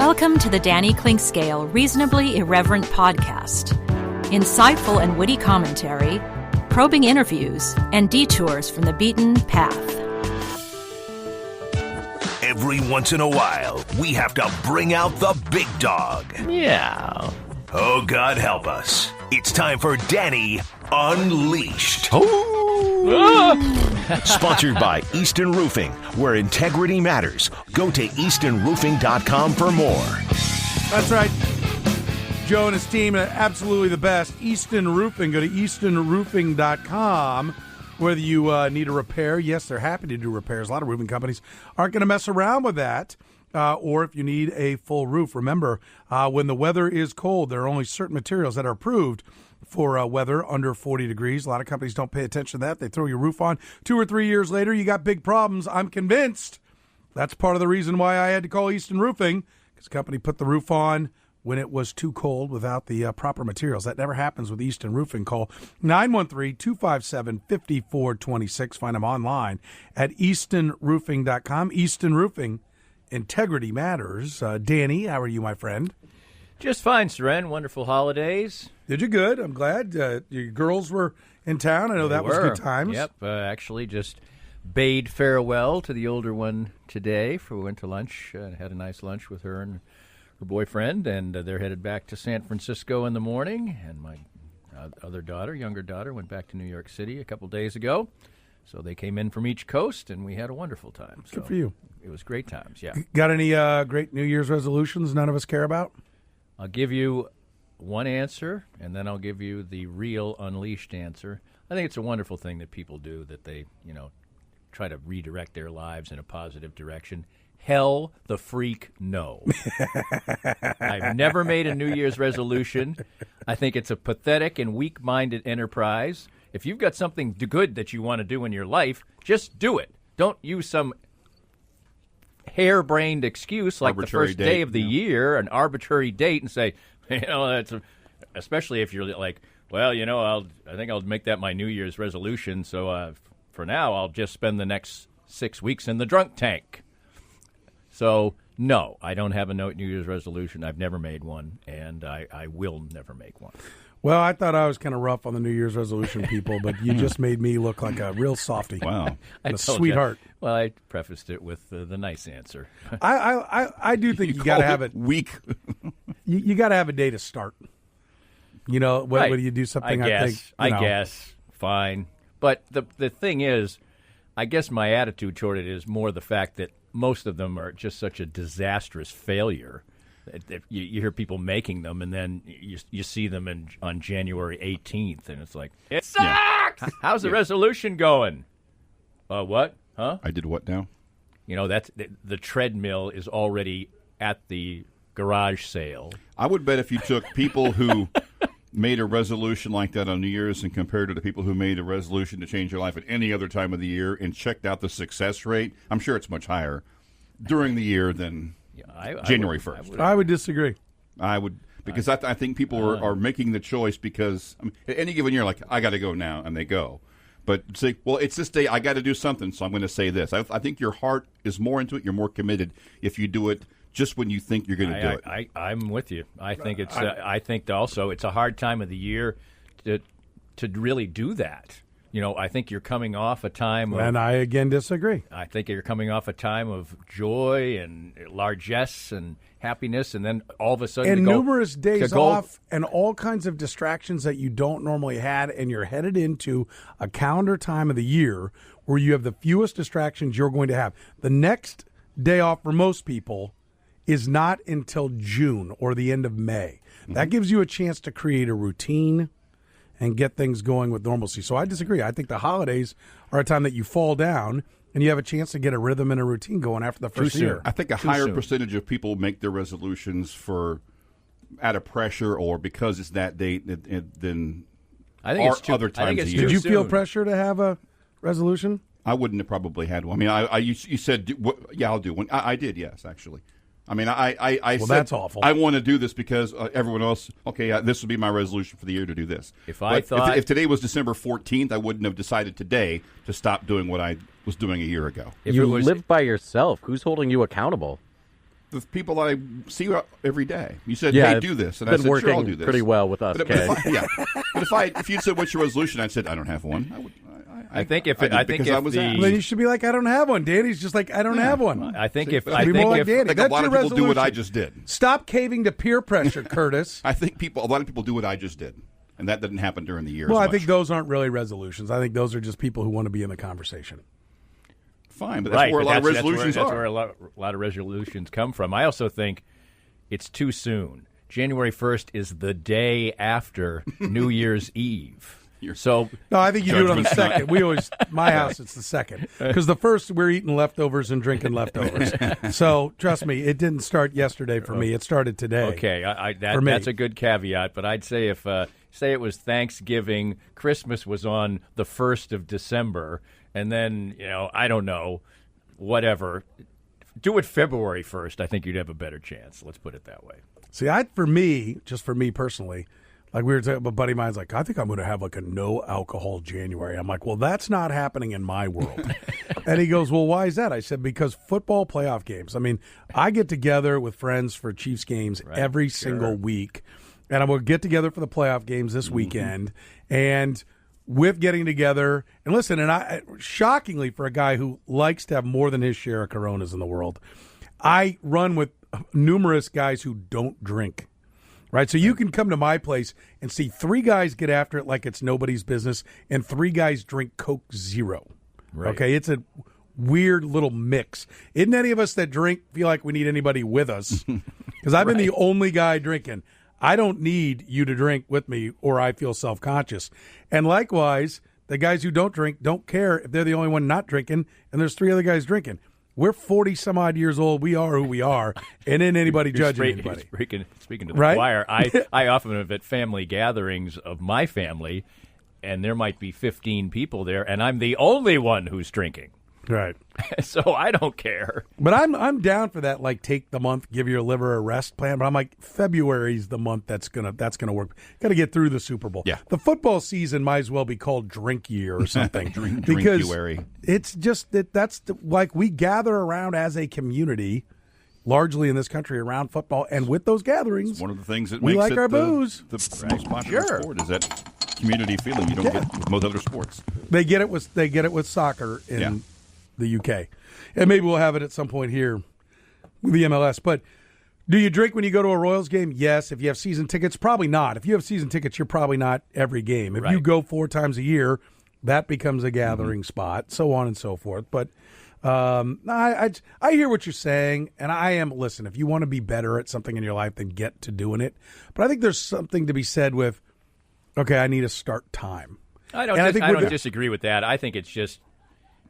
Welcome to the Danny Clinkscale Reasonably Irreverent podcast. Insightful and witty commentary, probing interviews, and detours from the beaten path. Every once in a while, we have to bring out the big dog. Yeah. Oh, God help us. It's time for Danny Unleashed. Sponsored by Easton Roofing, where integrity matters. Go to eastonroofing.com for more. That's right. Joe and his team are absolutely the best. Easton Roofing. Go to eastonroofing.com. Whether you need a repair, yes, they're happy to do repairs. A lot of roofing companies aren't going to mess around with that. Or if you need a full roof, remember, when the weather is cold, there are only certain materials that are approved for weather under 40 degrees. A lot of companies don't pay attention to that. They throw your roof on. 2 or 3 years later, you got big problems. I'm convinced that's part of the reason why I had to call Easton Roofing, because the company put the roof on when it was too cold without the proper materials. That never happens with Easton Roofing. Call 913-257-5426. Find them online at eastonroofing.com. Easton Roofing, integrity matters. Danny, how are you, my friend? Just fine, Soren. Wonderful holidays. Did you good? I'm glad. Your girls were in town. I know that was good times. Yep. Actually, just bade farewell to the older one today. We went to lunch and had a nice lunch with her and her boyfriend, and they're headed back to San Francisco in the morning. And my younger daughter, went back to New York City a couple days ago. So they came in from each coast, and we had a wonderful time. So good for you. It was great times, yeah. Got any great New Year's resolutions none of us care about? I'll give you one answer, and then I'll give you the real unleashed answer. I think it's a wonderful thing that people do, that they, try to redirect their lives in a positive direction. Hell the freak no. I've never made a New Year's resolution. I think it's a pathetic and weak-minded enterprise. If you've got something good that you want to do in your life, just do it. Don't use some harebrained excuse like arbitrary the first day of the year, an arbitrary date, and say, that's especially if you're like, well, I think I'll make that my New Year's resolution. So for now, I'll just spend the next 6 weeks in the drunk tank. So no, I don't have a New Year's resolution. I've never made one, and I will never make one. Well, I thought I was kind of rough on the New Year's resolution people, but you just made me look like a real softie. Wow. A sweetheart. Well, I prefaced it with the nice answer. I do think you got to have it weak. you got to have a day to start. Right. Whether you do something, I guess, fine. But the thing is, I guess my attitude toward it is more the fact that most of them are just such a disastrous failure. You hear people making them, and then you see them on January 18th, and it's like, it sucks! Yeah. How's the resolution going? What? Huh? I did what now? That's the treadmill is already at the garage sale. I would bet if you took people who made a resolution like that on New Year's and compared it to people who made a resolution to change their life at any other time of the year and checked out the success rate, I'm sure it's much higher during the year than January 1st. I would disagree. I would, because I think people are making the choice because at any given year, like, I got to go now, and they go. But say, well, it's this day, I got to do something, so I'm going to say this. I think your heart is more into it, you're more committed if you do it just when you think you're going to do it. I'm with you. I think it's. I think also it's a hard time of the year to really do that. I think you're coming off a time of... And I, again, disagree. I think you're coming off a time of joy and largesse and happiness, and then all of a sudden... And numerous days off and all kinds of distractions that you don't normally had, and you're headed into a calendar time of the year where you have the fewest distractions you're going to have. The next day off for most people is not until June or the end of May. Mm-hmm. That gives you a chance to create a routine and get things going with normalcy. So I disagree. I think the holidays are a time that you fall down and you have a chance to get a rhythm and a routine going after the first year. I think a higher percentage of people make their resolutions out of pressure or because it's that date than other times of year. Did you feel pressure to have a resolution? I wouldn't have probably had one. I mean, you said, I'll do one. I did, yes, actually. I mean, I said, that's awful. I want to do this because everyone else, this would be my resolution for the year to do this. If today was December 14th, I wouldn't have decided today to stop doing what I was doing a year ago. You live by yourself. Who's holding you accountable? the people that I see every day. You said, Yeah, hey, it's do this. And been I said, working sure, I'll do this. pretty well with us, But Kay. if you'd said, what's your resolution? I'd said, I don't have one. I think if I the Well, then you should be like, I don't have one. Danny's just like, I don't have one. I think if Be I more like think Danny. if like That's a lot of your people do what I resolution. just did. Stop caving to peer pressure, Curtis. I think a lot of people do what I just did, and that didn't happen during the year. Well, as I much. think those aren't really resolutions. I think those are just people who want to be in the conversation. Fine, but that's where a lot of resolutions that's are. where a lot of resolutions come from. I also think it's too soon. January 1st is the day after New Year's Eve. So No, I think you do it on the Judgment's not- second. We always, my house, it's the second. Because the first, we're eating leftovers and drinking leftovers. So trust me, it didn't start yesterday for me. It started today. okay, For me. that's a good caveat. But I'd say if say it was Thanksgiving, Christmas was on the 1st of December, and then I don't know, whatever. Do it February 1st. I think you'd have a better chance. Let's put it that way. See, just for me personally, like we were talking, a buddy of mine's like, I think I'm going to have like a no alcohol January. I'm like, well, that's not happening in my world. And he goes, well, why is that? I said, because football playoff games. I mean, I get together with friends for Chiefs games every single week, and I'm going to get together for the playoff games this weekend. And with getting together, and listen, and I shockingly for a guy who likes to have more than his share of Coronas in the world, I run with numerous guys who don't drink. Right, so you can come to my place and see 3 guys get after it like it's nobody's business, and 3 guys drink Coke Zero. Right. Okay, it's a weird little mix. Isn't any of us that drink feel like we need anybody with us? Because I've been the only guy drinking. I don't need you to drink with me, or I feel self-conscious. And likewise, the guys who don't drink don't care if they're the only one not drinking, and there's 3 other guys drinking. We're 40-some-odd years old. We are who we are, and ain't anybody judging anybody. Speaking to the Right? choir, I often am at family gatherings of my family, and there might be 15 people there, and I'm the only one who's drinking. Right. So I don't care. But I'm down for that. Like, take the month, give your liver a rest plan. But I'm like, February's the month that's gonna work. Got to get through the Super Bowl. Yeah. The football season might as well be called Drink Year or something. Because it's just that's like we gather around as a community, largely in this country around football, and with those gatherings, one of the things that we makes like it our the booze. most popular sport is that community feeling you don't get with most other sports. They get it with soccer in the UK, and maybe we'll have it at some point here with the MLS. But do you drink when you go to a Royals game? Yes. If you have season tickets, probably not. If you have season tickets, you're probably not every game. If you go 4 times a year, that becomes a gathering spot, so on and so forth. But I hear what you're saying, and listen, if you want to be better at something in your life, then get to doing it. But I think there's something to be said with, okay, I need a start time. I don't disagree with that. I think it's just,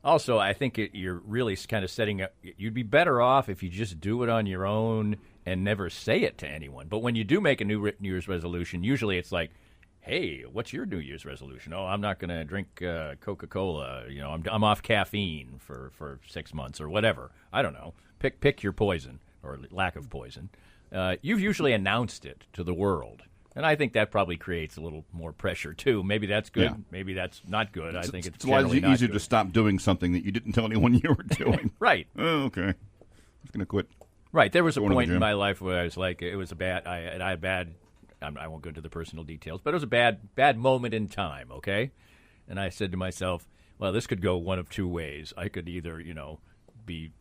also, I think you're really kind of setting up, you'd be better off if you just do it on your own and never say it to anyone. But when you do make a New Year's resolution, usually it's like, hey, what's your New Year's resolution? Oh, I'm not going to drink Coca-Cola. I'm off caffeine for 6 months or whatever. I don't know. Pick your poison or lack of poison. You've usually announced it to the world. And I think that probably creates a little more pressure, too. Maybe that's good. Yeah. Maybe that's not good. I think it's generally not easier good. to stop doing something that you didn't tell anyone you were doing. Right. Oh, okay. I'm just going to quit. Right. There was a point in my life where I was like, it was a bad, I had bad, I won't go into the personal details, but it was a bad moment in time, okay? And I said to myself, well, this could go one of 2 ways. I could either, be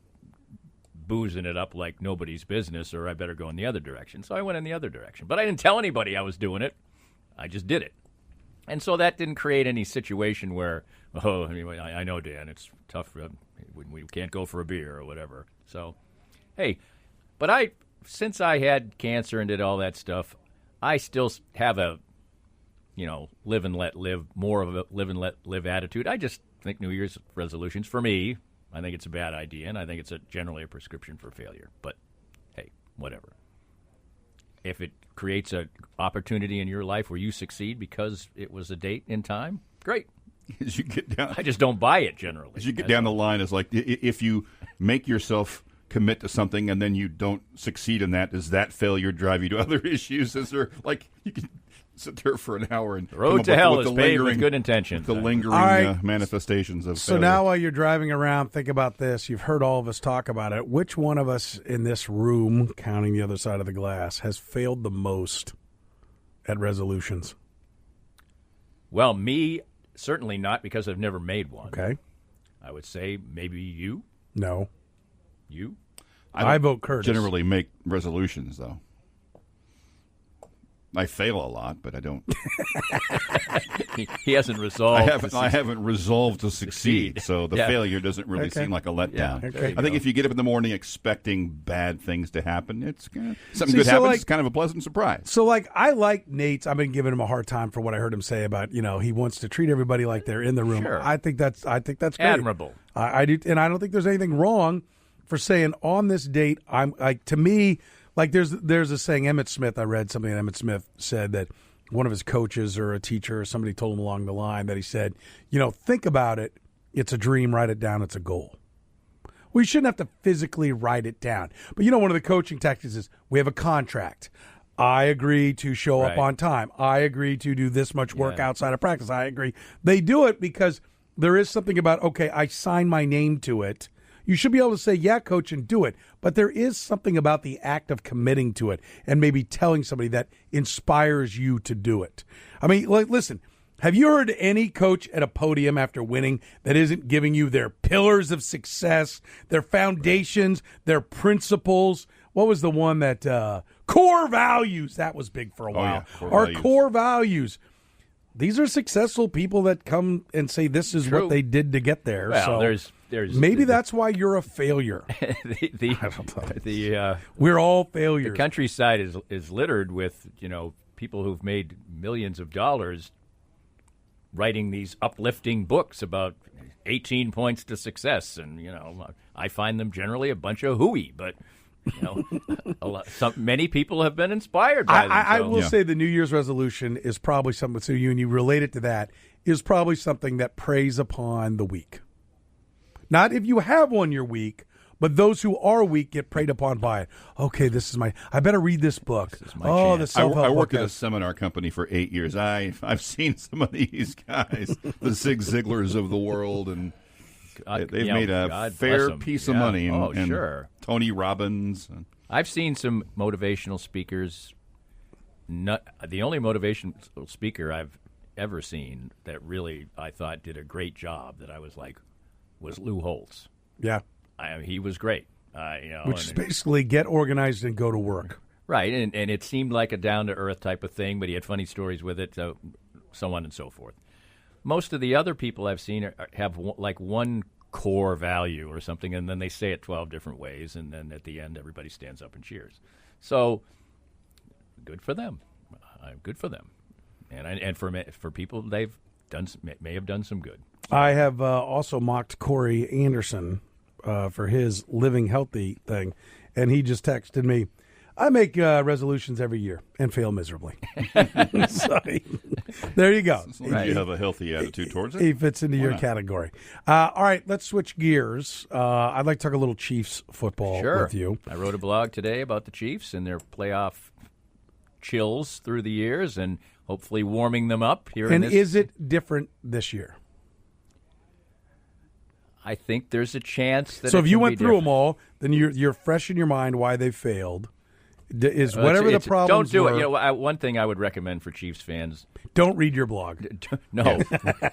boozing it up like nobody's business, or I better go in the other direction. So I went in the other direction. But I didn't tell anybody I was doing it. I just did it. And so that didn't create any situation where, anyway, I know, Dan, it's tough. We can't go for a beer or whatever. So, hey, but since I had cancer and did all that stuff, I still have a, live and let live, more of a live and let live attitude. I just think New Year's resolutions, for me, I think it's a bad idea, and I think it's generally a prescription for failure. But, hey, whatever. If it creates an opportunity in your life where you succeed because it was a date in time, great. As you get down, I just don't buy it generally. As you get down the line, it's like if you make yourself commit to something and then you don't succeed in that, does that failure drive you to other issues? Is there, like, sit there for an hour and The road come up to hell with is the paved with lingering, good intentions. the lingering All right. manifestations of So failure. now while you're driving around, think about this. You've heard all of us talk about it. Which one of us in this room, counting the other side of the glass, has failed the most at resolutions? Well, me, certainly not, because I've never made one. Okay. I would say maybe you. No. You? I vote Curtis. Generally make resolutions, though. I fail a lot, but I don't. He hasn't resolved. I haven't resolved to succeed, so the Yeah. failure doesn't really Okay. seem like a letdown. Yeah, okay. I think if you get up in the morning expecting bad things to happen, it's something See, good so happens. like- It's kind of a pleasant surprise. So, I like Nate's. I've been giving him a hard time for what I heard him say about, he wants to treat everybody like they're in the room. Sure. I think that's great. Admirable. I do, and I don't think there's anything wrong for saying on this date. I'm like, to me, like there's a saying. Emmett Smith. I read something that Emmett Smith said that one of his coaches or a teacher or somebody told him along the line that he said, think about it. It's a dream. Write it down. It's a goal. We shouldn't have to physically write it down. But one of the coaching tactics is we have a contract. I agree to show up Right. on time. I agree to do this much work Yeah. outside of practice. I agree. They do it because there is something about, okay, I sign my name to it. You should be able to say, yeah, coach, and do it. But there is something about the act of committing to it and maybe telling somebody that inspires you to do it. I mean, listen, have you heard any coach at a podium after winning that isn't giving you their pillars of success, their foundations, their principles? What was the one that core values? That was big for a while. yeah, core Our values. core values. These are successful people that come and say this is True. what they did to get there. Well, so there's maybe that's why you're a failure. the We're all failures. countryside is littered with people who've made millions of dollars writing these uplifting books about 18 points to success, and I find them generally a bunch of hooey, but many people have been inspired by them. I so- will say the New Year's resolution is probably something, so you and you relate it to that, is probably something that preys upon the weak. Not if you have one, you're weak, but those who are weak get preyed upon by it. Okay, I better read this book. This is my chance. The self-help I book worked at a has- seminar company for 8 years. I've seen some of these guys, the Zig Ziglars of the world, and they've made a God fair bless 'em. piece of Yeah. money. And, Oh, and sure. Tony Robbins. I've seen some motivational speakers. The only motivational speaker I've ever seen that really I thought did a great job that I was like was Lou Holtz. Yeah, He was great. which is basically get organized and go to work. Right, and it seemed like a down-to-earth type of thing, but he had funny stories with it, so on and so forth. Most of the other people I've seen have like one core value or something, and then they say it 12 different ways, and then at the end everybody stands up and cheers. So good for them. Good for them. And for people, they've may have done some good. I have also mocked Corey Anderson for his living healthy thing, and he just texted me, I make resolutions every year and fail miserably. So, there you go. As long as you have a healthy attitude towards He it. fits into your not? category. All right, let's switch gears. I'd like to talk a little Chiefs football Sure. with you. I wrote a blog today about the Chiefs and their playoff chills through the years and hopefully warming them up here. And in this. is it different this year? I think there's a chance that So it if you can went be through different. them all, then you're fresh in your mind why they failed. Is Well, whatever the it's- problems Don't do were, it. One thing I would recommend for Chiefs fans: don't read your blog. no,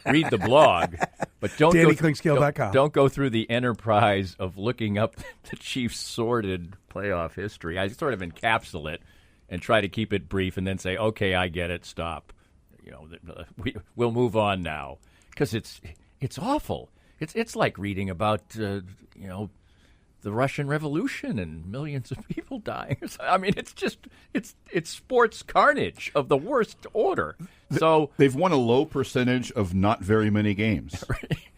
read the blog, but don't DannyClinkskill.com. don't go through the enterprise of looking up the Chiefs' sordid playoff history. I sort of encapsulate it and try to keep it brief, and then say, "Okay, I get it. Stop. We'll move on now," because it's awful. It's like reading about the Russian Revolution and millions of people dying. I mean, it's sports carnage of the worst order. So They've won a low percentage of not very many games.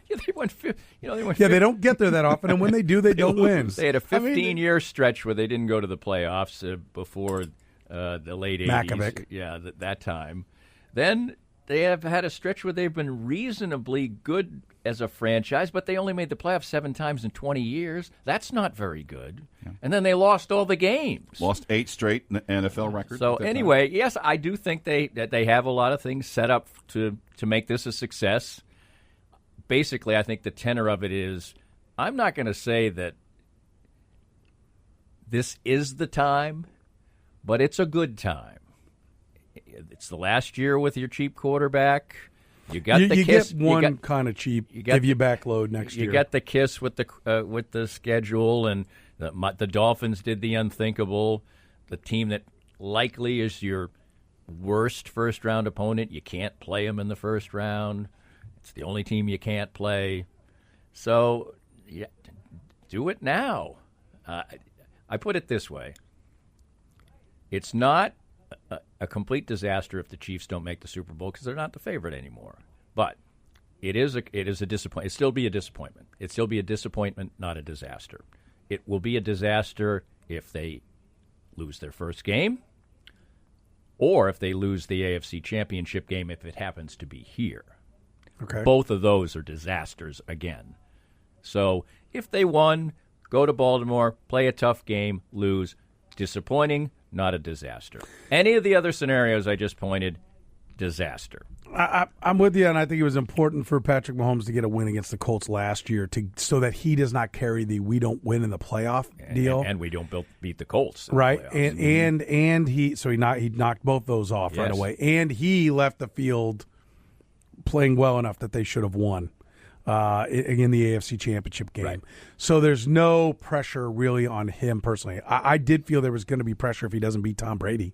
they went. Yeah, they don't get there that often, and when they do, they don't win. They had a 15-year stretch where they didn't go to the playoffs before the late 80s. Makovic. Yeah, that time. Then they have had a stretch where they've been reasonably good as a franchise, but they only made the playoffs 7 times in 20 years. That's not very good. Yeah. And then they lost all the games. Lost 8 straight NFL records. So anyway, yes, I do think that they have a lot of things set up to make this a success. Basically, I think the tenor of it is, I'm not going to say that this is the time, but it's a good time. It's the last year with your cheap quarterback. You got the kiss. Get one kind of cheap. Give you backload next year. You got the kiss with the schedule, and the Dolphins did the unthinkable. The team that likely is your worst first-round opponent, you can't play them in the first round. It's the only team you can't play. So, yeah, do it now. I put it this way. It's not a complete disaster if the Chiefs don't make the Super Bowl because they're not the favorite anymore. But it is a disappointment. It'll still be a disappointment. It'll still be a disappointment, not a disaster. It will be a disaster if they lose their first game or if they lose the AFC Championship game if it happens to be here. Okay. Both of those are disasters again. So if they won, go to Baltimore, play a tough game, lose, disappointing, not a disaster. Any of the other scenarios I just pointed, disaster. I'm with you, and I think it was important for Patrick Mahomes to get a win against the Colts last year so that he does not carry the we don't win in the playoff deal. And we don't beat the Colts. Right, and he knocked both those off right away. And he left the field playing well enough that they should have won in the AFC Championship game. Right. So there's no pressure really on him personally. I did feel there was going to be pressure if he doesn't beat Tom Brady,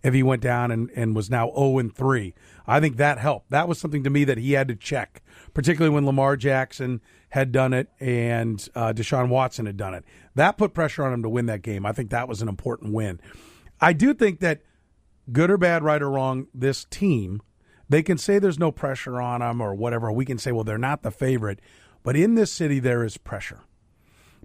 if he went down and was now 0-3. I think that helped. That was something to me that he had to check, particularly when Lamar Jackson had done it and Deshaun Watson had done it. That put pressure on him to win that game. I think that was an important win. I do think that, good or bad, right or wrong, this team, they can say there's no pressure on them or whatever. We can say, well, they're not the favorite. But in this city, there is pressure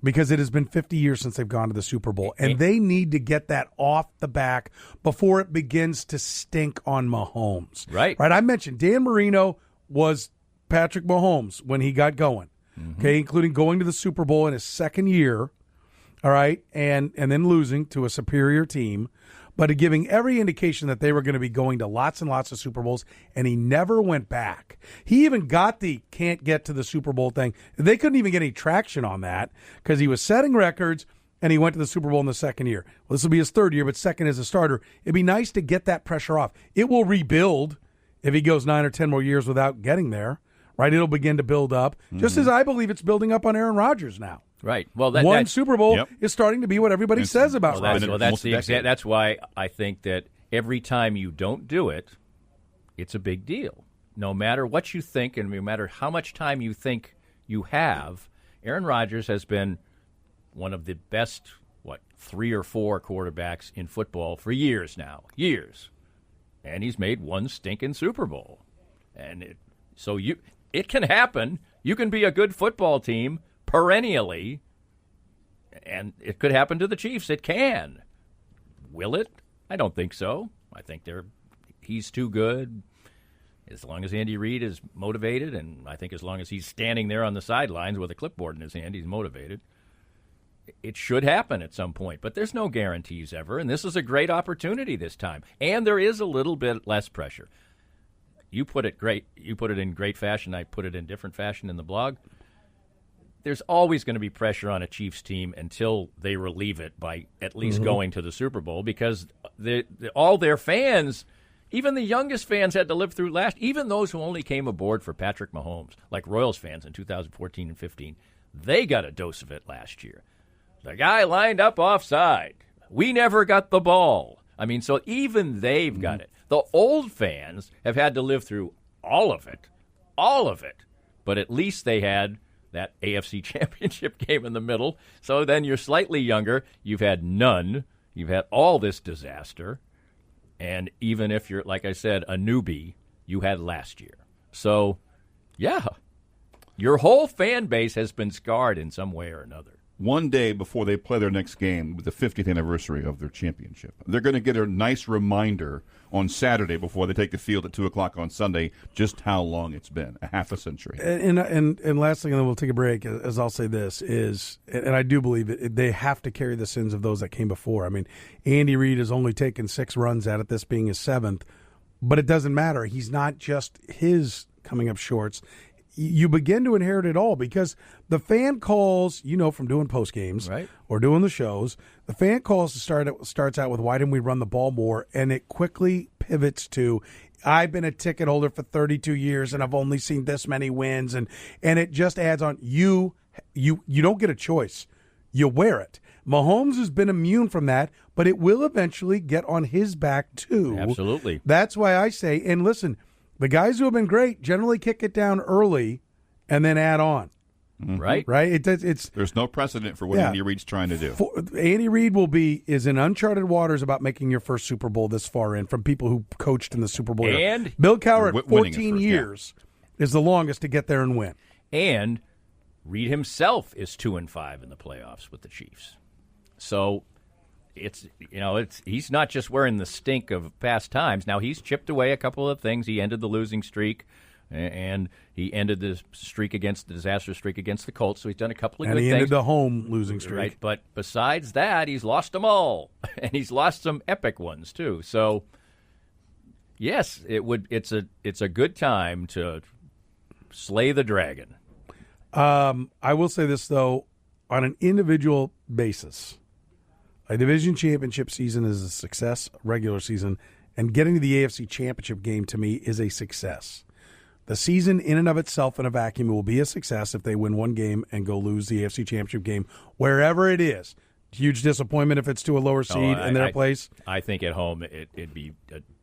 because it has been 50 years since they've gone to the Super Bowl. And they need to get that off the back before it begins to stink on Mahomes. Right. I mentioned Dan Marino was Patrick Mahomes when he got going, okay, including going to the Super Bowl in his second year, all right, and then losing to a superior team. But giving every indication that they were going to be going to lots and lots of Super Bowls, and he never went back. He even got the can't get to the Super Bowl thing. They couldn't even get any traction on that because he was setting records, and he went to the Super Bowl in the second year. Well, this will be his third year, but second as a starter. It'd be nice to get that pressure off. It will rebuild if he goes 9 or 10 more years without getting there, right? It'll begin to build up, just as I believe it's building up on Aaron Rodgers now. Right. Well, one Super Bowl is starting to be what everybody says about Rodgers. That's why I think that every time you don't do it, it's a big deal. No matter what you think and no matter how much time you think you have, Aaron Rodgers has been one of the best, 3 or 4 quarterbacks in football for years now. Years. And he's made one stinking Super Bowl. And it can happen. You can be a good football team perennially, and it could happen to the Chiefs. It can. Will it? I don't think so. I think he's too good. As long as Andy Reid is motivated, and I think as long as he's standing there on the sidelines with a clipboard in his hand, he's motivated. It should happen at some point, but there's no guarantees ever, and this is a great opportunity this time. And there is a little bit less pressure. You put it great. You put it in great fashion. I put it in different fashion in the blog. There's always going to be pressure on a Chiefs team until they relieve it by at least going to the Super Bowl because all their fans, even the youngest fans, had to live through even those who only came aboard for Patrick Mahomes, like Royals fans in 2014 and 15, they got a dose of it last year. The guy lined up offside. We never got the ball. I mean, so even they've got it. The old fans have had to live through all of it, but at least they had that AFC Championship game in the middle. So then you're slightly younger. You've had none. You've had all this disaster. And even if you're, like I said, a newbie, you had last year. So, yeah, your whole fan base has been scarred in some way or another. one day before they play their next game with the 50th anniversary of their championship. They're going to get a nice reminder on Saturday before they take the field at 2 o'clock on Sunday just how long it's been, a half a century. And lastly, and then we'll take a break, as I'll say this, is, and I do believe it, they have to carry the sins of those that came before. I mean, Andy Reid has only taken 6 runs at it, this being his 7th, but it doesn't matter. He's not just his coming up shorts. You begin to inherit it all because the fan calls, from doing post games or doing the shows, the fan calls starts out with, why didn't we run the ball more? And it quickly pivots to, I've been a ticket holder for 32 years and I've only seen this many wins. And it just adds on. You don't get a choice. You wear it. Mahomes has been immune from that, but it will eventually get on his back too. Absolutely. That's why I say, and listen, the guys who have been great generally kick it down early and then add on. Mm-hmm. Right? It's There's no precedent for what Andy Reid's trying to do. Andy Reid is in uncharted waters about making your first Super Bowl this far in from people who coached in the Super Bowl. And Bill Cowher at 14 years is the longest to get there and win. And Reid himself is 2-5 in the playoffs with the Chiefs. So he's not just wearing the stink of past times. Now, he's chipped away a couple of things. He ended the losing streak, and he ended the disaster streak against the Colts. So he's done a couple of good things. And he ended the home losing streak. Right, but besides that, he's lost them all, and he's lost some epic ones too. So, yes, it's a good time to slay the dragon. I will say this though, on an individual basis. A division championship season is a success, regular season, and getting to the AFC championship game to me is a success. The season in and of itself in a vacuum will be a success if they win one game and go lose the AFC championship game, wherever it is. Huge disappointment if it's to a lower seed in their place. I think at home it'd be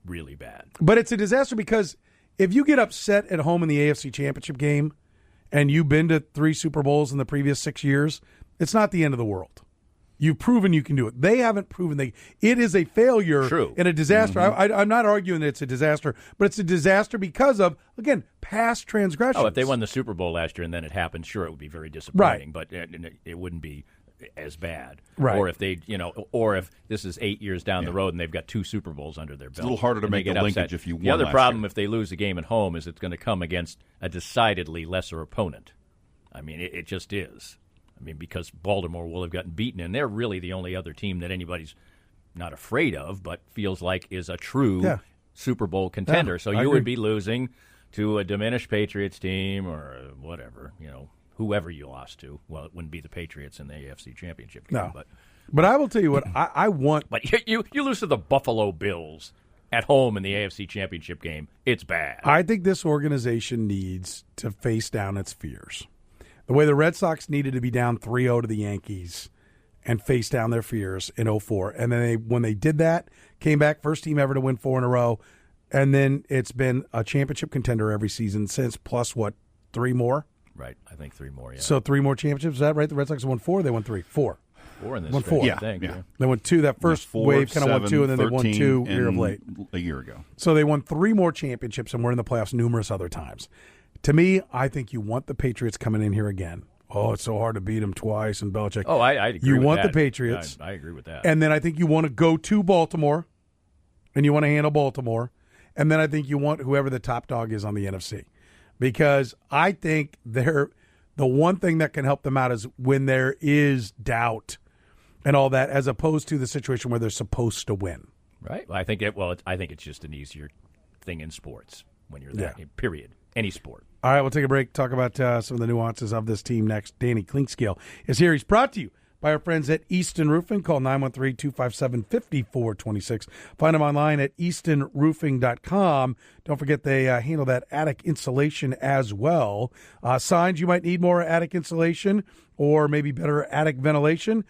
really bad. But it's a disaster because if you get upset at home in the AFC championship game and you've been to 3 Super Bowls in the previous 6 years, it's not the end of the world. You've proven you can do it. They haven't proven it is a failure and a disaster. Mm-hmm. I'm not arguing that it's a disaster, but it's a disaster because of, again, past transgressions. Oh, if they won the Super Bowl last year and then it happened, sure, it would be very disappointing, but it wouldn't be as bad. Right. Or if or if this is 8 years down the road and they've got 2 Super Bowls under their belt. It's a little harder to make the linkage upset. if you won. The other problem, year. if they lose a game at home, is it's going to come against a decidedly lesser opponent. I mean, it just is. I mean, because Baltimore will have gotten beaten, and they're really the only other team that anybody's not afraid of, but feels like is a true Super Bowl contender. So you would be losing to a diminished Patriots team or whatever, whoever you lost to. Well, it wouldn't be the Patriots in the AFC Championship game. No. But I will tell you what, I want. But you lose to the Buffalo Bills at home in the AFC Championship game. It's bad. I think this organization needs to face down its fears. The way the Red Sox needed to be down 3-0 to the Yankees and face down their fears in 2004. And then when they did that, came back, first team ever to win 4 in a row. And then it's been a championship contender every season since, plus what, 3 more? Right, I think 3 more, yeah. So 3 more championships, is that right? The Red Sox won 4, they won 3? 4. 4 in this won stretch, 4. I think. Yeah. They won 2. That first 4, wave kind of won 2, and then they won 2 13, year of late. A year ago. So they won 3 more championships and were in the playoffs numerous other times. To me, I think you want the Patriots coming in here again. Oh, it's so hard to beat them twice and Belichick. Oh, I agree you with want that. the Patriots. I agree with that. And then I think you want to go to Baltimore, and you want to handle Baltimore. And then I think you want whoever the top dog is on the NFC. Because I think the one thing that can help them out is when there is doubt and all that, as opposed to the situation where they're supposed to win. Right. I think it's just an easier thing in sports when you're there, period. Any sport. All right, we'll take a break, talk about some of the nuances of this team next. Danny Clinkscale is here. He's brought to you by our friends at Easton Roofing. Call 913-257-5426. Find them online at eastonroofing.com. Don't forget they handle that attic insulation as well. Signs you might need more attic insulation or maybe better attic ventilation.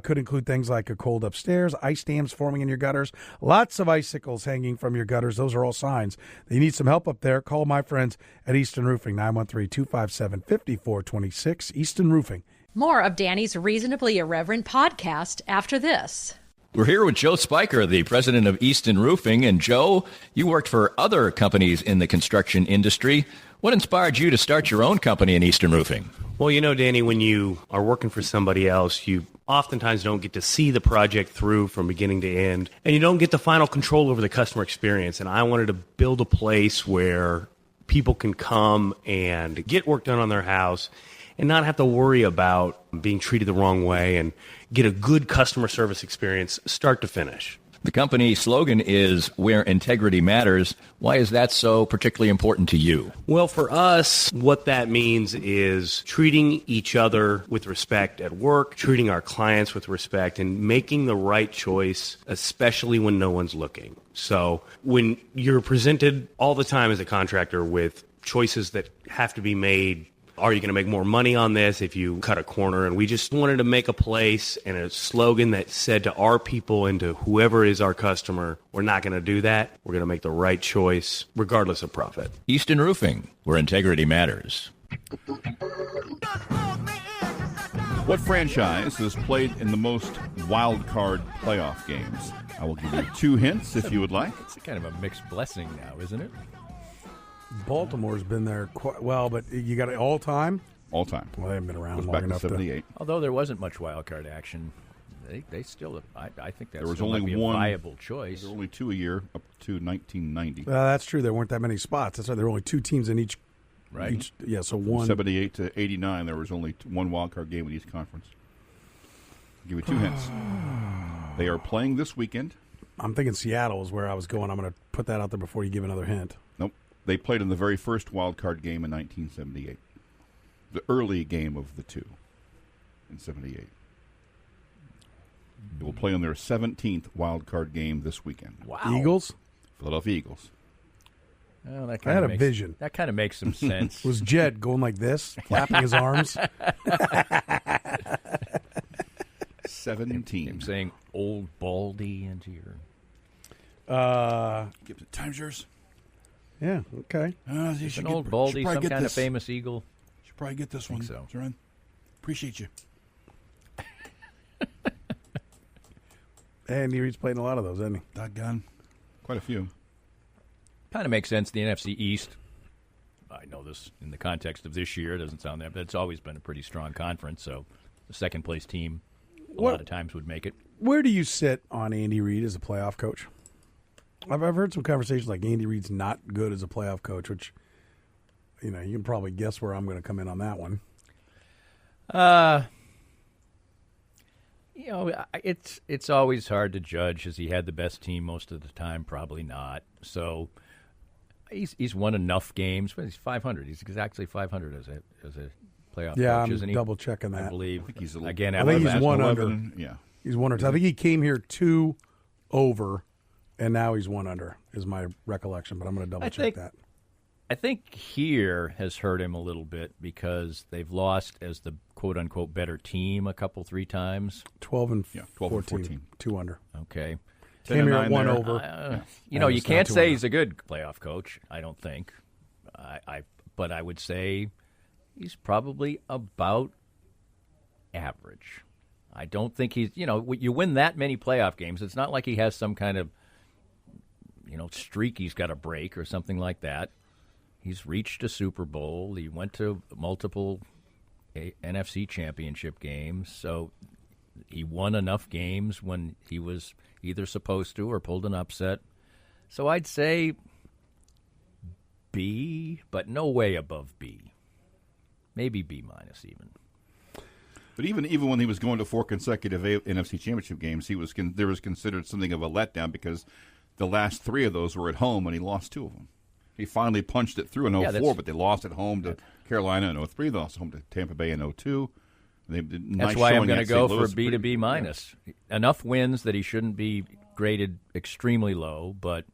Could include things like a cold upstairs, ice dams forming in your gutters, lots of icicles hanging from your gutters. Those are all signs that you need some help up there. Call my friends at Easton Roofing, 913-257-5426. Easton Roofing. More of Danny's Reasonably Irreverent podcast after this. We're here with Joe Spiker, the president of Easton Roofing. And Joe, you worked for other companies in the construction industry. What inspired you to start your own company in Easton Roofing? Well, you know, Danny, when you are working for somebody else, you oftentimes don't get to see the project through from beginning to end, and you don't get the final control over the customer experience. And I wanted to build a place where people can come and get work done on their house and not have to worry about being treated the wrong way and get a good customer service experience start to finish. The company slogan is "Where Integrity Matters." Why is that so particularly important to you? Well, for us, what that means is treating each other with respect at work, treating our clients with respect, and making the right choice, especially when no one's looking. So when you're presented all the time as a contractor with choices that have to be made, are you going to make more money on this if you cut a corner? And we just wanted to make a place and a slogan that said to our people and to whoever is our customer, we're not going to do that. We're going to make the right choice regardless of profit. Easton Roofing, where integrity matters. What franchise has played in the most wild card playoff games? I will give you 2 hints if you would like. It's kind of a mixed blessing now, isn't it? Baltimore's been there quite well, but you got it all time? All time. Well, they haven't been around Goes long back enough to 78. Although there wasn't much wild card action, they still. I think that There was still only might be one a viable choice. There were only 2 a year up to 1990. That's true. There weren't that many spots. That's right. There were only 2 teams in each. Right. Yeah, so From one. 78 to 89, there was only one wild card game in each conference. I'll give you 2 hints. They are playing this weekend. I'm thinking Seattle is where I was going. I'm going to put that out there before you give another hint. Nope. They played in the very first wild card game in 1978. The early game of the 2 in 78. They will play on their 17th wild card game this weekend. Wow. Eagles? Philadelphia Eagles. Well, that I had a makes, vision. That kind of makes some sense. Was Jed going like this, flapping his arms? 17. I'm saying old baldy into your. Give it time's yours. Yeah, okay. You An old baldy, some get kind this. of famous eagle. Should probably get this one, so. Soren. Appreciate you. And he's playing a lot of those, hasn't he? Doggone. Quite a few. Kind of makes sense. The NFC East. I know this in the context of this year. It doesn't sound that, but it's always been a pretty strong conference. So the second place team a lot of times would make it. Where do you sit on Andy Reid as a playoff coach? I've heard some conversations like Andy Reid's not good as a playoff coach, which, you know, you can probably guess where I'm going to come in on that one. You know, it's always hard to judge. Has he had the best team most of the time? Probably not. So he's won enough games. Well, he's 500. He's exactly 500 as a playoff coach, isn't he? Double checking that. I believe. I think he's Again, I think he's 1 under. 11. Yeah. He's 1 under. I think he came here 2 over, and now he's 1 under, is my recollection. But I'm going to double check that. I think here has hurt him a little bit because they've lost as the quote-unquote better team a couple, 3 times. 12 and 12 and 14. 2 under. Okay. Came here at 1 over. You know, you it's not can't 2 say under. he's a good playoff coach, I don't think. But I would say he's probably about average. I don't think he's, you know, you win that many playoff games. It's not like he has some kind of, you know, streak he's got to break or something like that. He's reached a Super Bowl. He went to multiple NFC championship games. So he won enough games when he was either supposed to or pulled an upset. So I'd say B, but no way above B. Maybe B minus even. But even when he was going to 4 consecutive NFC championship games, there was considered something of a letdown because the last 3 of those were at home and he lost 2 of them. He finally punched it through in 04, but they lost at home to Carolina in 03. They lost home to Tampa Bay in 02. That's why I'm going to go for a B to B minus. Yeah. Enough wins that he shouldn't be graded extremely low, but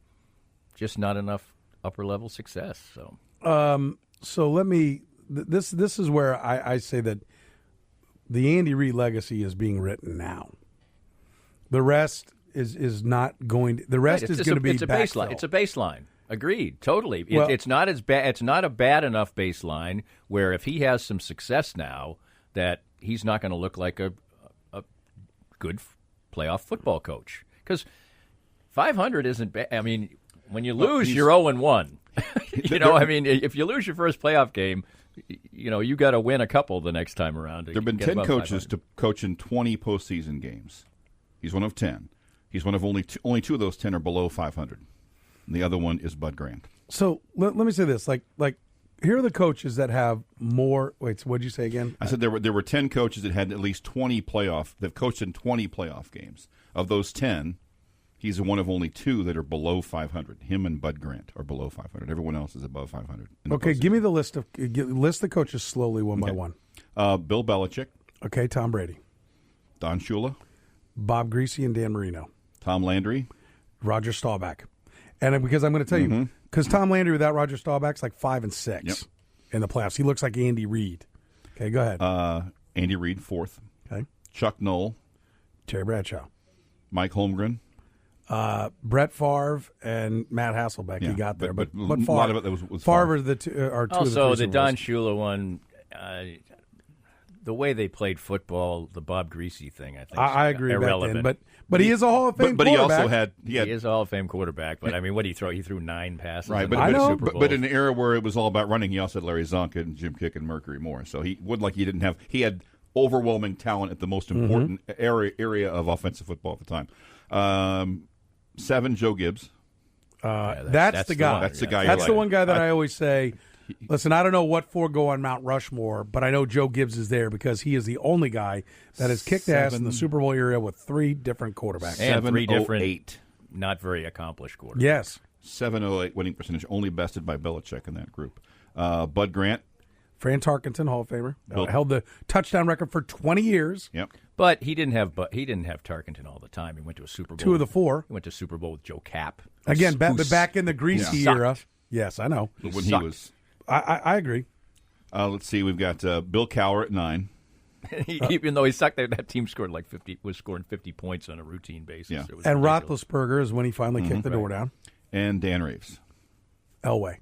just not enough upper level success. So let me. This is where I say that the Andy Reid legacy is being written now. The rest is not going to. The rest is going to be it's a baseline. It's a baseline. Agreed, totally. Well, it's not as bad. It's not a bad enough baseline where if he has some success now, that he's not going to look like a good playoff football coach. Because 500 isn't bad. I mean, When you lose, you're 0-1. I mean, if you lose your first playoff game, you got to win a couple the next time around. There have been 10 coaches to coach in 20 postseason games. He's one of 10. He's one of only two of those 10 are below 500. And the other one is Bud Grant. So let me say this: like here are the coaches that have more. Wait, so what'd you say again? I said there were 10 coaches that had at least 20 playoff. They've coached in 20 playoff games. Of those 10, he's one of only 2 that are below 500. Him and Bud Grant are below 500. Everyone else is above 500. Okay, give me the list the coaches slowly one by one. Bill Belichick. Okay, Tom Brady, Don Shula, Bob Greasy, and Dan Marino. Tom Landry, Roger Staubach. And because I'm going to tell you, because Tom Landry without Roger Staubach's like 5 and 6 in the playoffs. He looks like Andy Reid. Okay, go ahead. Andy Reid, 4th. Okay. Chuck Noll, Terry Bradshaw, Mike Holmgren, Brett Favre, and Matt Hasselbeck. He got there, but a Favre, lot of it was Favre are two of the Also, three the Don Super Shula one, the way they played football, the Bob Greasy thing, I think, I agree irrelevant. Back then, but he is a Hall of Fame but he quarterback. also had he is a Hall of Fame quarterback. But I mean, what did he throw? He threw 9 passes. Right, but in an era where it was all about running, he also had Larry Zonka and Jim Kick and Mercury Moore. So he didn't have. He had overwhelming talent at the most important area of offensive football at the time. 7, Joe Gibbs. That's the guy. That's the guy. That's the one guy that I always say. Listen, I don't know what 4 go on Mount Rushmore, but I know Joe Gibbs is there because he is the only guy that has kicked ass in the Super Bowl era with 3 different quarterbacks. And 3 different, 8. not very accomplished quarterbacks. Yes. 708 winning percentage, only bested by Belichick in that group. Bud Grant. Fran Tarkenton, Hall of Famer, held the touchdown record for 20 years. Yep. But he didn't have Tarkenton all the time. He went to a Super Bowl. 2 of the 4. He went to Super Bowl with Joe Cap. Again, back in the Greasy era. Yes, I know. When he was. I agree. Let's see. We've got Bill Cowher at 9. Even though he sucked, that team scored like 50. Was scoring 50 points on a routine basis. Yeah. It was And ridiculous. Roethlisberger is when he finally kicked the door down. And Dan Reeves. Elway.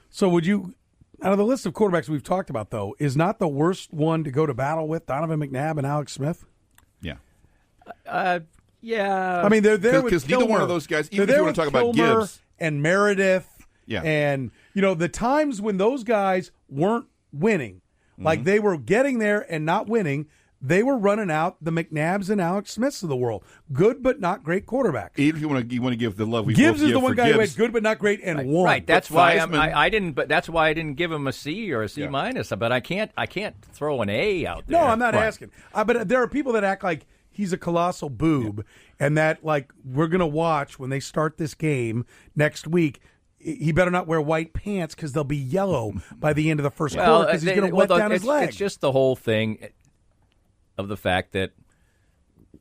So would you, out of the list of quarterbacks we've talked about, though, is not the worst one to go to battle with Donovan McNabb and Alex Smith? Yeah. Yeah. I mean, they're there with because neither one of those guys. Even if you want to talk about Kilmer Gibbs and Meredith. Yeah. And, the times when those guys weren't winning, like they were getting there and not winning, they were running out the McNabbs and Alex Smiths of the world. Good but not great quarterbacks. Even if you want to give the love we Gibbs both is the one guy who Gibbs. had good but not great and won. Right. That's why I didn't. But that's why I didn't give him a C or a C minus. But I can't throw an A out there. No, I'm not asking. But there are people that act like he's a colossal boob, and that we're going to watch when they start this game next week. He better not wear white pants because they'll be yellow by the end of the first quarter because he's going to wet down his leg. It's just the whole thing of the fact that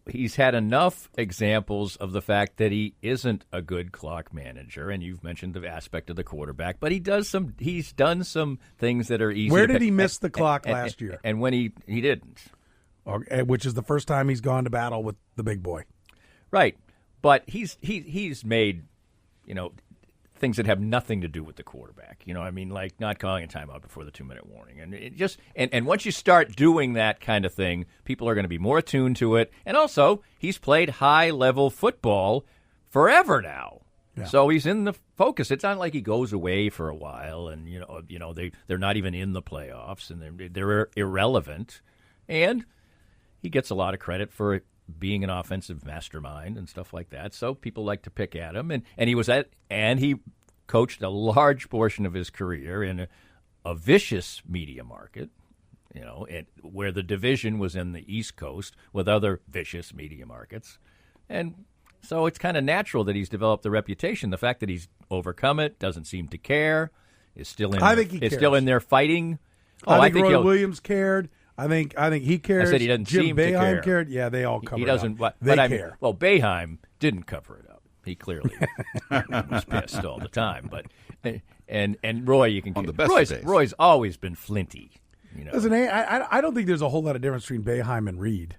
he's had enough examples of the fact that he isn't a good clock manager, and you've mentioned the aspect of the quarterback, but he's done some things that are easy. Where did he miss the clock last year? And when he didn't. Which is the first time he's gone to battle with the big boy. Right. But he's made, things that have nothing to do with the quarterback. I mean, like not calling a timeout before the 2-minute warning. And it just and once you start doing that kind of thing, people are going to be more attuned to it. And also, he's played high-level football forever now. Yeah. So he's in the focus. It's not like he goes away for a while and they're not even in the playoffs and they're irrelevant. And he gets a lot of credit for being an offensive mastermind and stuff like that. So people like to pick at him. And he coached a large portion of his career in a vicious media market, where the division was in the East Coast with other vicious media markets. And so it's kind of natural that he's developed the reputation. The fact that he's overcome it, doesn't seem to care, is still in. I think he cares. Still in there fighting. I think Roy Williams cared. I think he cares. I said he doesn't Jim seem Boeheim to care. Cared. Yeah, they all cover he doesn't, it up. They care. Well, Boeheim didn't cover it up. He clearly was pissed all the time. But and Roy, you can on the best days. Roy's always been flinty. Listen, I don't think there's a whole lot of difference between Boeheim and Reed.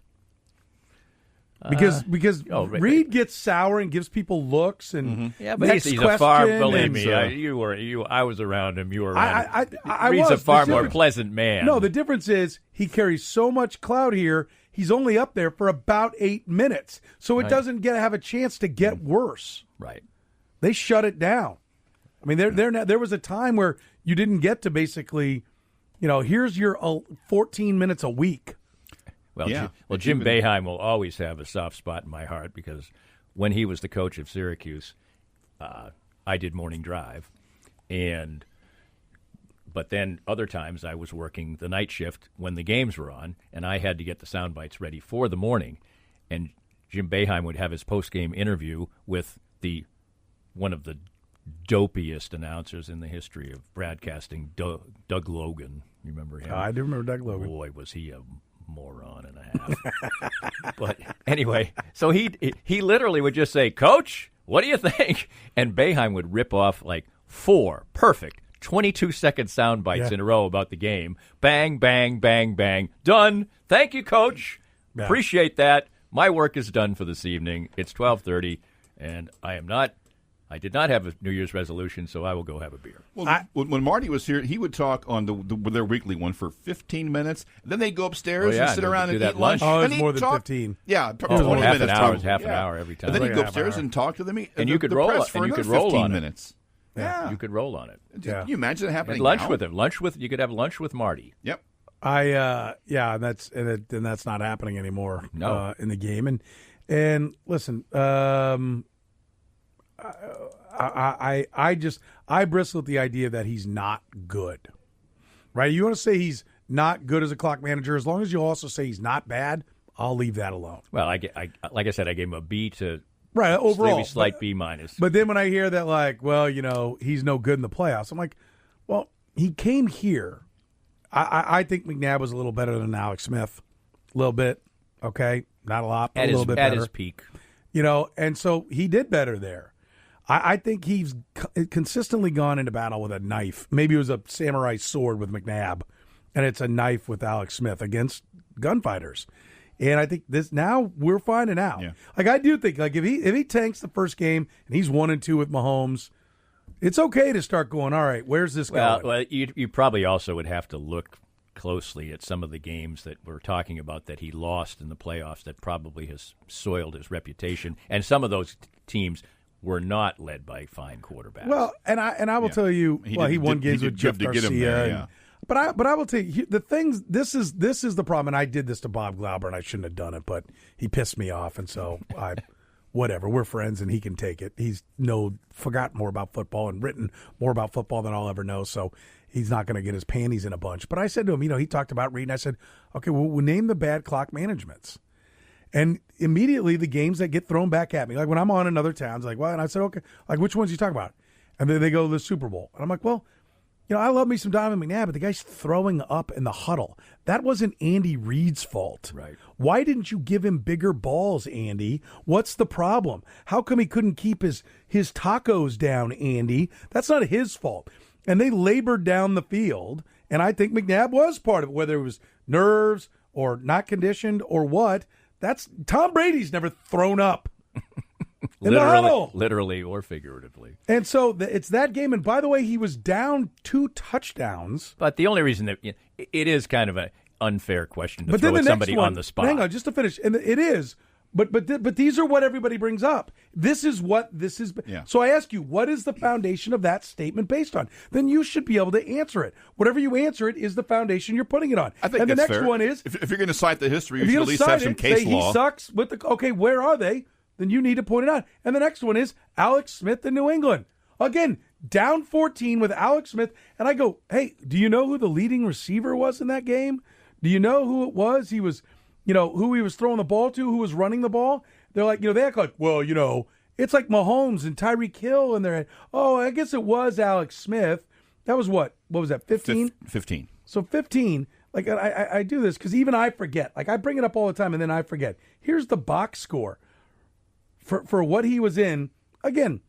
Because Reed gets sour and gives people looks and but he's a far. Believe me, I was around him. You were around him. Reed's a far more pleasant man. No, the difference is he carries so much clout here. He's only up there for about 8 minutes, so it doesn't have a chance to get worse. Right. They shut it down. I mean, there was a time where you didn't get to basically, here's your 14 minutes a week. Well, Jim Boeheim will always have a soft spot in my heart because when he was the coach of Syracuse, I did morning drive, but then other times I was working the night shift when the games were on, and I had to get the sound bites ready for the morning. And Jim Boeheim would have his post-game interview with one of the dopiest announcers in the history of broadcasting, Doug Logan. You remember him? I do remember Doug Logan. Boy, was he a moron and a half. But anyway, so he literally would just say, "Coach, what do you think?" And Boeheim would rip off like 4 perfect 22-second sound bites in a row about the game. Bang, bang, bang, bang. Done. Thank you, Coach. Yeah. Appreciate that. My work is done for this evening. It's 12:30, and I did not have a New Year's resolution, so I will go have a beer. Well, when Marty was here, he would talk on their weekly one for 15 minutes. Then they'd go upstairs and sit around and eat lunch. Oh, it was and more than 15. Yeah, it was 20 half minutes. an hour, half an hour every time. And then he'd go upstairs and talk to them. And you could roll for and you could another roll 15 on minutes. it. Yeah, you could roll on it. Can you imagine it happening? And lunch now? with him. You could have lunch with Marty. Yep. And that's not happening anymore. No. In the game. And listen, I bristle at the idea that he's not good. Right? You want to say he's not good as a clock manager, as long as you also say he's not bad, I'll leave that alone. Well, like I said, I gave him a B to maybe slight B minus. But then when I hear that, like, well, he's no good in the playoffs, I'm like, well, he came here. I think McNabb was a little better than Alex Smith, a little bit. Okay, not a lot, but a little bit better. At his peak. And so he did better there. I think he's consistently gone into battle with a knife. Maybe it was a samurai sword with McNabb, and it's a knife with Alex Smith against gunfighters. And I think now we're finding out. Yeah. Like, I do think, like, if he tanks the first game and he's 1-2 with Mahomes, it's okay to start going, all right, where's this going? Well, you probably also would have to look closely at some of the games that we're talking about that he lost in the playoffs that probably has soiled his reputation. And some of those teams were not led by fine quarterbacks. Well, and I will tell you, he won games with Jeff Garcia. But I will tell you the things. This is the problem, and I did this to Bob Glauber, and I shouldn't have done it, but he pissed me off, and so whatever. We're friends, and he can take it. He's forgot more about football and written more about football than I'll ever know, so he's not going to get his panties in a bunch. But I said to him, he talked about reading. I said, okay, well, we'll name the bad clock managements. And immediately the games that get thrown back at me, like when I'm on in other towns, like, well, and I said, okay, like, which ones you talking about? And then they go to the Super Bowl. And I'm like, well, I love me some Donovan McNabb, but the guy's throwing up in the huddle. That wasn't Andy Reid's fault. Right. Why didn't you give him bigger balls, Andy? What's the problem? How come he couldn't keep his tacos down, Andy? That's not his fault. And they labored down the field, and I think McNabb was part of it, whether it was nerves or not conditioned or what. That's Tom Brady's never thrown up. Literally or figuratively. And so it's that game. And by the way, he was down 2 touchdowns. But the only reason that it is kind of an unfair question to throw at somebody on the spot. Hang on, just to finish. And it is. But these are what everybody brings up. This is what this is. Yeah. So I ask you, what is the foundation of that statement based on? Then you should be able to answer it. Whatever you answer it is the foundation you're putting it on. I think and the that's next fair. one is, if you're going to cite the history, you if should you at least have some case law. He sucks with the okay. Where are they? Then you need to point it out. And the next one is Alex Smith in New England. Again, down 14 with Alex Smith. And I go, hey, do you know who the leading receiver was in that game? Do you know who it was? He was, who he was throwing the ball to, who was running the ball? They're like, they act like, well, it's like Mahomes and Tyreek Hill. And they're, I guess it was Alex Smith. That was what? What was that, 15? 15. So 15. Like, I do this because even I forget. Like, I bring it up all the time and then I forget. Here's the box score for what he was in. Again,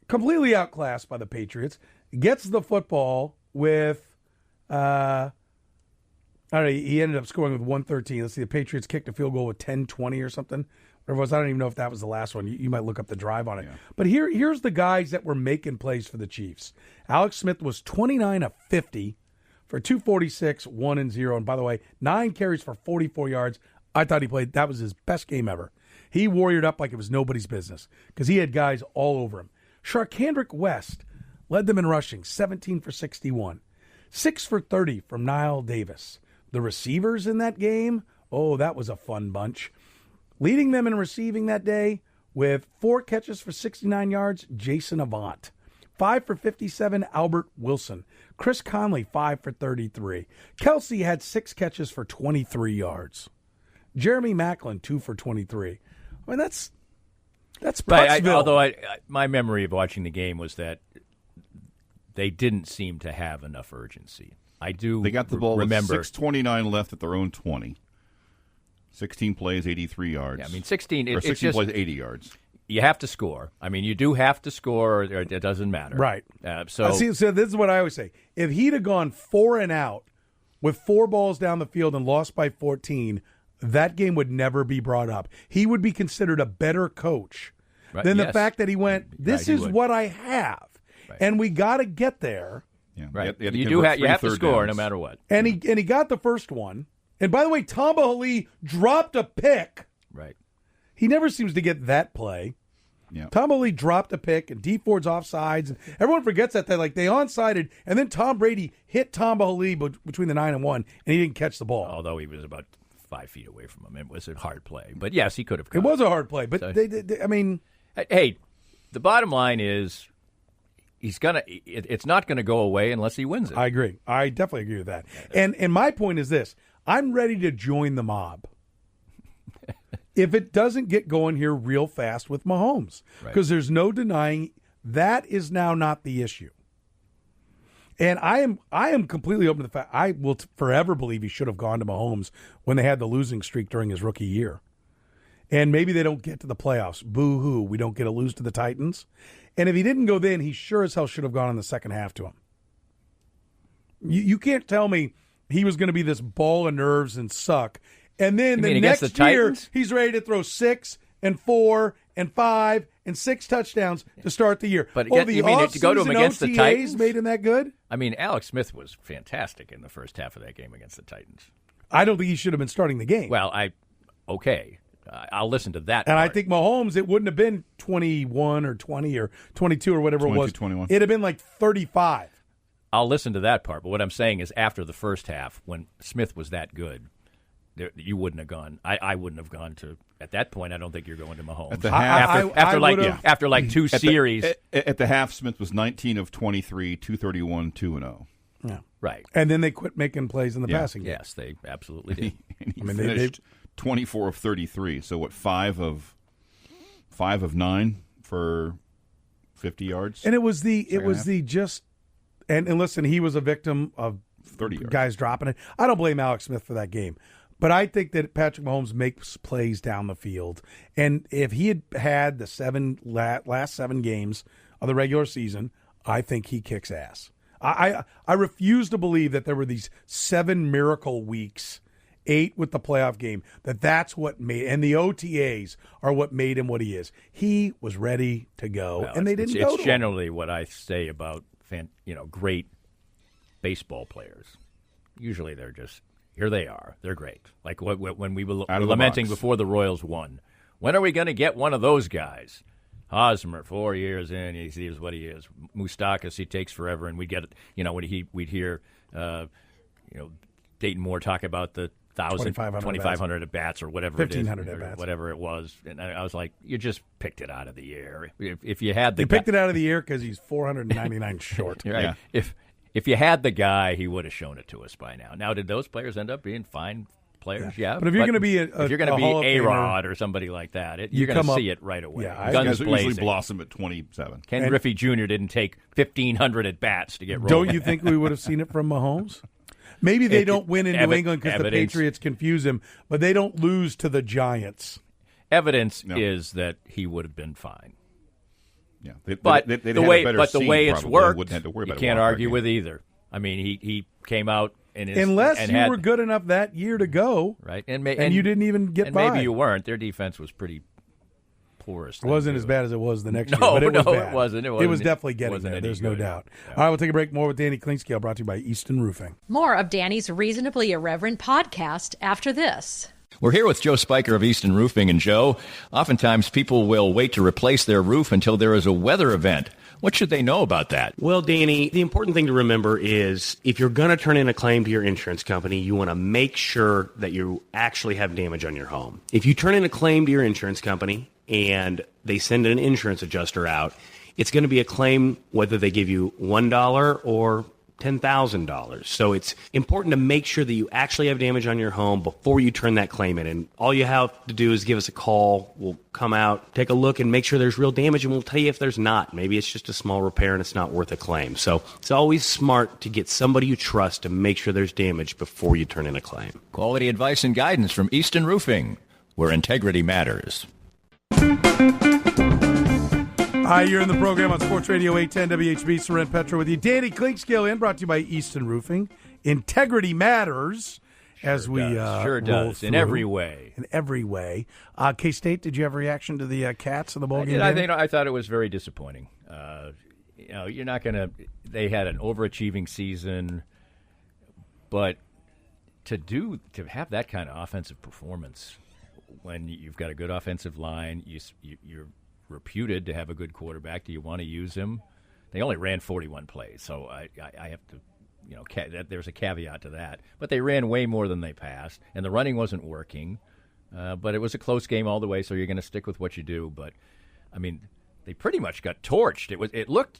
completely outclassed by the Patriots. Gets the football with, I don't know, he ended up scoring with 113. Let's see, the Patriots kicked a field goal with 10-20 or something. Whatever it was. I don't even know if that was the last one. You might look up the drive on it. Yeah. But here's the guys that were making plays for the Chiefs. Alex Smith was 29 of 50 for 246, 1-0. And by the way, 9 carries for 44 yards. I thought that was his best game ever. He warriored up like it was nobody's business because he had guys all over him. Sharkhandrick West led them in rushing, 17 for 61. 6 for 30 from Niall Davis. The receivers in that game, oh, that was a fun bunch. Leading them in receiving that day with 4 catches for 69 yards, Jason Avant. 5 for 57, Albert Wilson. Chris Conley, 5 for 33. Kelsey had 6 catches for 23 yards. Jeremy Macklin, 2 for 23. I mean, that's right. Pucksville. Although my memory of watching the game was that they didn't seem to have enough urgency. I do. They got the ball remember with 6:29 left at their own 20. 16 plays, 83 yards. Yeah, I mean, 16. Or 16 plays, 80 yards. You have to score. I mean, you do have to score, or it doesn't matter. Right. So this is what I always say. If he'd have gone 4 and out with 4 balls down the field and lost by 14, that game would never be brought up. He would be considered a better coach than the fact that he went, this is what I have. Right. And we got to get there. Yeah. Right. You have to score downs. no matter what. And he got the first one. And by the way, Tamba Hali dropped a pick. Right. He never seems to get that play. Yeah. Tom Brady dropped a pick, and D Ford's offsides. Everyone forgets that they onsided, and then Tom Brady hit Tom Hali between the 9 and 1, and he didn't catch the ball. Although he was about 5 feet away from him, it was a hard play. But yes, he could have. It was a hard play, but I mean, hey, the bottom line is it's not gonna go away unless he wins it. I agree. I definitely agree with that. And my point is this: I'm ready to join the mob. If it doesn't get going here real fast with Mahomes, because there's no denying that is now not the issue. And I am completely open to the fact I will forever believe he should have gone to Mahomes when they had the losing streak during his rookie year. And maybe they don't get to the playoffs. Boo-hoo, we don't get to lose to the Titans. And if he didn't go then, he sure as hell should have gone in the second half to him. You can't tell me he was going to be this ball of nerves and suck. And then the next year, he's ready to throw 6 and 4 and 5 and 6 touchdowns to start the year. But to go to him against the Titans made him that good? I mean, Alex Smith was fantastic in the first half of that game against the Titans. I don't think he should have been starting the game. Well, I'll listen to that. And part. I think Mahomes, it wouldn't have been 21 or 20 or 22 or whatever it was. 21. It'd have been like 35. I'll listen to that part. But what I'm saying is after the first half, when Smith was that good, you wouldn't have gone. I wouldn't have gone to. At that point, I don't think you're going to Mahomes. At the half, after like 2 series. At the half, Smith was 19 of 23, 231, 2-0. Yeah, right. And then they quit making plays in the passing game. Yes, they absolutely did. He finished 24 of 33. So what? 5 of 9 for 50 yards. And it was and listen, he was a victim of 30 yards. Guys dropping it. I don't blame Alex Smith for that game. But I think that Patrick Mahomes makes plays down the field. And if he had the last 7 games of the regular season, I think he kicks ass. I refuse to believe that there were these 7 miracle weeks, 8 with the playoff game, that's what made, and the OTAs are what made him what he is. He was ready to go, and they didn't go to It's generally what I say about great baseball players. Usually they're just, here they are. They're great. Like when we were lamenting before the Royals won. When are we going to get one of those guys? Hosmer, 4 years in, he sees what he is. Moustakas, he takes forever, and we'd get, we'd hear, Dayton Moore talk about the 2,500 at bats or whatever 1,500 it is, at bats, whatever it was. And I was like, you just picked it out of the air. If you had the picked it out of the air because he's 499 short. Right. Yeah. If you had the guy, he would have shown it to us by now. Now, did those players end up being fine players? Yeah. But if you're going to be A-Rod or somebody like that, you're going to see it right away. Yeah, guys usually blossom at 27. Ken Griffey Jr. didn't take 1,500 at bats to get rolled. Don't you think we would have seen it from Mahomes? Maybe they don't win in New England because the Patriots confuse him, but they don't lose to the Giants. Evidence is that he would have been fine. Yeah, the way it's worked, you can't argue with either. I mean, he came out unless you were good enough that year to go, right? And you didn't even get by. Maybe you weren't. Their defense was pretty porous. It wasn't as bad as it was the next year. But it wasn't. It was definitely getting there. There's no doubt. Yeah. All right, we'll take a break. More with Danny Klingscale, brought to you by Easton Roofing. More of Danny's Reasonably Irreverent podcast after this. We're here with Joe Spiker of Easton Roofing. And Joe, oftentimes people will wait to replace their roof until there is a weather event. What should they know about that? Well, Danny, the important thing to remember is if you're going to turn in a claim to your insurance company, you want to make sure that you actually have damage on your home. If you turn in a claim to your insurance company and they send an insurance adjuster out, it's going to be a claim whether they give you $1 or $10,000. So it's important to make sure that you actually have damage on your home before you turn that claim in. And all you have to do is give us a call. We'll come out, take a look, and make sure there's real damage, and we'll tell you if there's not. Maybe it's just a small repair and it's not worth a claim. So it's always smart to get somebody you trust to make sure there's damage before you turn in a claim. Quality advice and guidance from Easton Roofing, where integrity matters. Hi, you're in the program on Sports Radio 810 WHB. Soren, Petro with you. Danny Clinkscale in, brought to you by Easton Roofing. Integrity matters as we sure does in every way. In every way. K-State, did you have a reaction to the Cats in the bowl game? I thought it was very disappointing. You're not going to. They had an overachieving season, but to have that kind of offensive performance when you've got a good offensive line, you're reputed to have a good quarterback. Do you want to use him? They only ran 41 plays, so I have to, there's a caveat to that. But they ran way more than they passed, and the running wasn't working. But it was a close game all the way, so you're going to stick with what you do. But, I mean, they pretty much got torched. It looked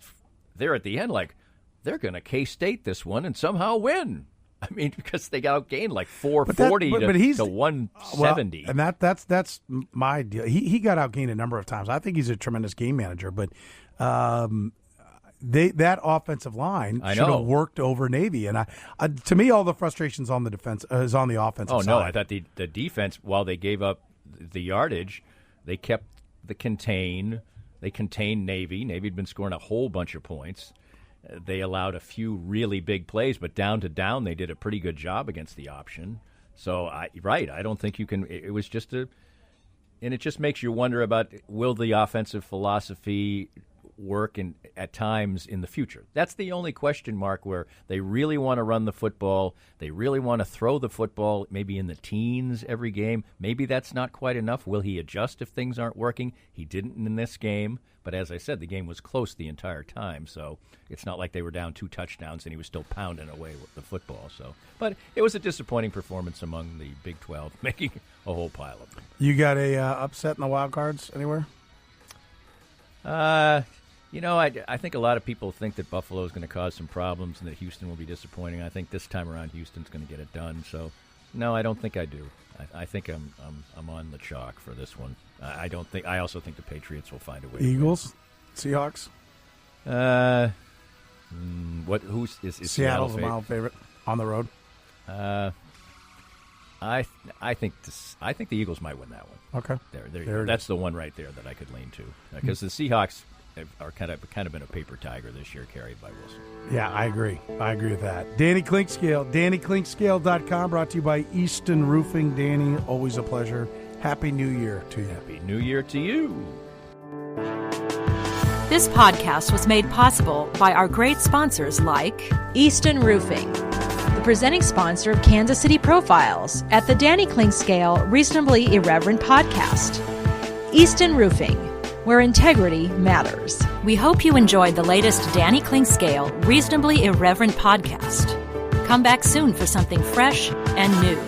there at the end like they're going to K-State this one and somehow win. I mean, because they got outgained like 440 to 170. Well, and that's my deal. He got outgained a number of times. I think he's a tremendous game manager, but that offensive line should have worked over Navy. And to me, all the frustration's on the defense is on the offensive side. Oh no, I thought the defense, while they gave up the yardage, they kept the contain. They contained Navy. Navy had been scoring a whole bunch of points. They allowed a few really big plays, but down to down, they did a pretty good job against the option. So, I don't think you can. It was just and it just makes you wonder about, will the offensive philosophy work at times in the future? That's the only question mark, where they really want to run the football. They really want to throw the football maybe in the teens every game. Maybe that's not quite enough. Will he adjust if things aren't working? He didn't in this game. But as I said, the game was close the entire time, so it's not like they were down 2 touchdowns and he was still pounding away with the football. So, but it was a disappointing performance among the Big 12, making a whole pile of them. You got a upset in the wild cards anywhere? I think a lot of people think that Buffalo is going to cause some problems and that Houston will be disappointing. I think this time around Houston's going to get it done. So, no, I don't think I do. I think I'm on the chalk for this one. I also think the Patriots will find a way. Eagles, Seahawks. Who's Seattle's a mild favorite on the road? I think the Eagles might win that one. Okay, there that's the one right there that I could lean to, because the Seahawks are kind of been a paper tiger this year, carried by Wilson. Yeah, I agree with that. Danny Clinkscale, DannyClinkscale.com, brought to you by Easton Roofing. Danny, always a pleasure. Happy New Year to you. Happy New Year to you. This podcast was made possible by our great sponsors like Easton Roofing, the presenting sponsor of Kansas City Profiles at the Danny Clinkscale Reasonably Irreverent podcast. Easton Roofing, where integrity matters. We hope you enjoyed the latest Danny Clinkscale Reasonably Irreverent podcast. Come back soon for something fresh and new.